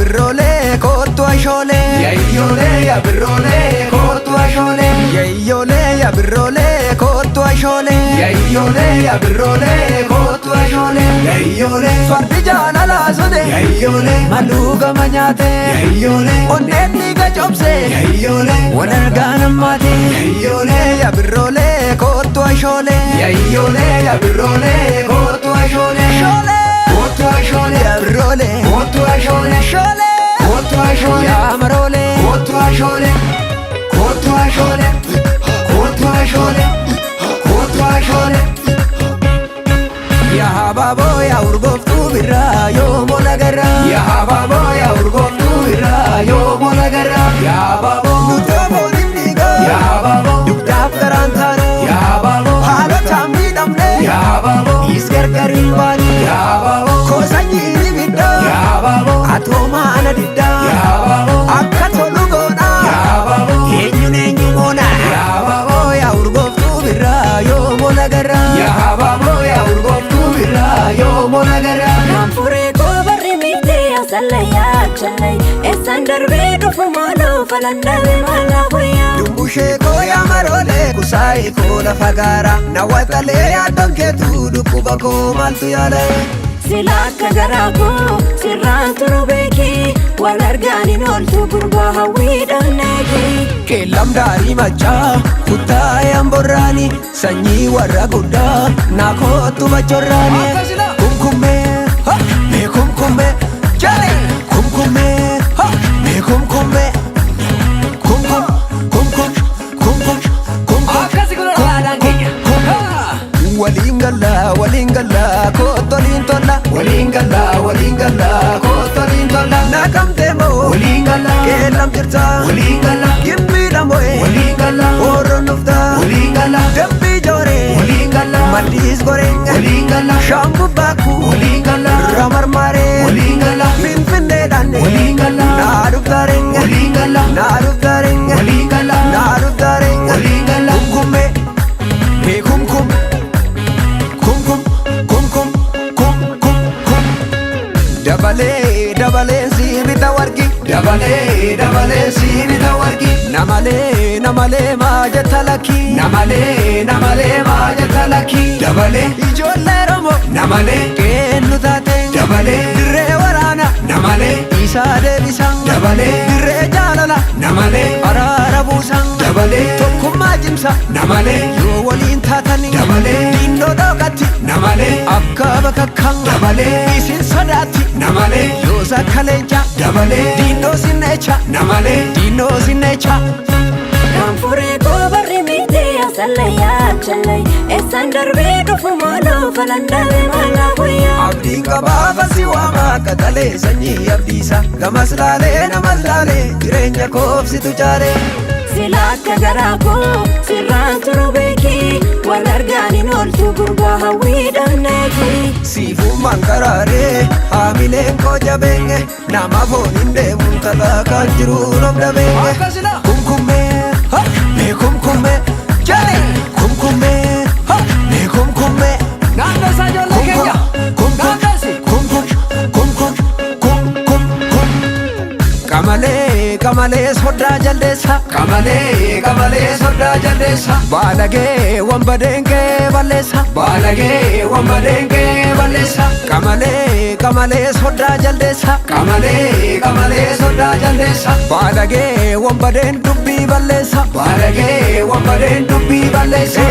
birrole kottu ashole Yayyole ya birrole kottu ashole Yayyole ya birrole kottu ashole Yayyole ya birrole kottu ashole Yayyole fardi jaalala sode Yayyole maluga manyate Yayyole onnenni gachobse Yayyole wanargana mate Yayyole ya birrole kottu ashole Yayyole ya birrole kottu ashole Shole Kottu ashole ya birrole kottu ashole Shole kottu ashole ya marole kottu ashole kottu ashole kottu ashole kottu ashole Ya hababo ya urgoftu birra yo monagara Ya hababo ya urgoftu birra yo monagara Ya hababo Nutobo dindiga Ya hababo Dugdaf garantano Ya hababo Hala chambi damne Ya hababo Isgar garin bani Ya hababo Kosanyi libida Ya hababo Atoma anadida Ya hababo Akka tolugona Ya hababo Enyu mona Ya hababo Ya urgoftu birra yo monagara Ya hababo ya urgoftu birra yo monagara Nampure ko barri mite asalaya chalai esan darbe dufumano falandale malahoya Dumbushe ko ya marole kusai ko la fagara Nawatale ya donke tu dukuba ko maltu yale silaka garako sirran turubeki walargani noltu gurba hawida negi Kelam dari macha kutai amborani sanyi warra gudda nakotu bachorani kumkume ha me kumkume jale kumkume ha me kumkume kumkum kumkum kumkum kumkum Akasi kuna rada ngenya walingala kotolin tola Walingala kotolin tola nakamtemo Walingala kelam jirta Walingala gimmi damoe Walingala oronufta Walingala dambi jore Walingala Malis goreng Walingala Shambu baku Walingala Ramar mare Walingala Finfinde dane Walingala Naruf dareng Walingala Naruf dareng Walingala Naruf dareng Walingala Kumkume Me kumkum Kumkum Kumkum Kum kum kum Dabale sibita wargi Dabale sibita wargi Namale majatalaki Namale majatalaki Dabale Ijolle romo Namale Kennu taten Dabale Dirre warana Namale Isa deebisang Dabale Dirre jaalala Namale Araara buusang Dabale Tokkummaa jimsa Namale Yoo waliin taatani Dabale Dinnoo dhokatti Namale Akka bakakkan Dabale Isin sodaatti Namale Yoo sakka leenca Dabale Dinnoo sinneecha Namale Dinnoo sinneecha Nampure ko barri mite asalaya chalai esan darbe dufumano falandale malahoya Abdiin qabaa fasi waamaa katalee sanyii abdiisa Gamas laalee namas laalee jireenya koofsitu jaalee silaka garako sirran turubeki walargani noltu gurba hawida negi Siifummaan karaaree haamileen koo jabeenge Nama foon hin deemuun talaa kan jiruun of dhabeenge Kumkummee ha mee kumkummee jale kumkummee ha mee kumkummee Naannoo isaa ijoollee keenya Naannosi Kamalee sodaa jaldeessa Kamalee sodaa jaldeessa Baalagee wambadeenkee balleessa Baalagee wambadeenkee balleessa Kamalee sodaa jaldeessa Kamalee sodaa jaldeessa Baalagee wambadeen dubbii balleessa Baalagee wambadeen dubbii balleessa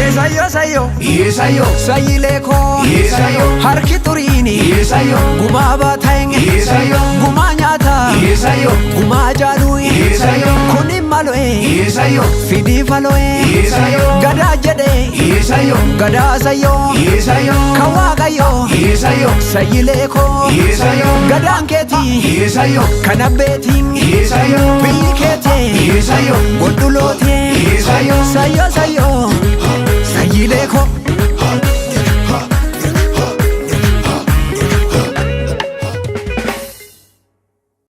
Sayyo Isayo sayyilee koo Isayo harki turiini Isayo gumaa baataeng Isayo gumaa nyaataa Isayo gumaa jaaluui Isayo kuni maloe Isayo fidii faloe Isayo gadaa jedhe Isayo gadaa sayyoo Isayo ka waaqayyoo Isayo sayyilee koo Isayo gadaan keetii Isayo kan abbeetiin Isayo biyyi keetee Isayo godhulootee Isayo sayyoo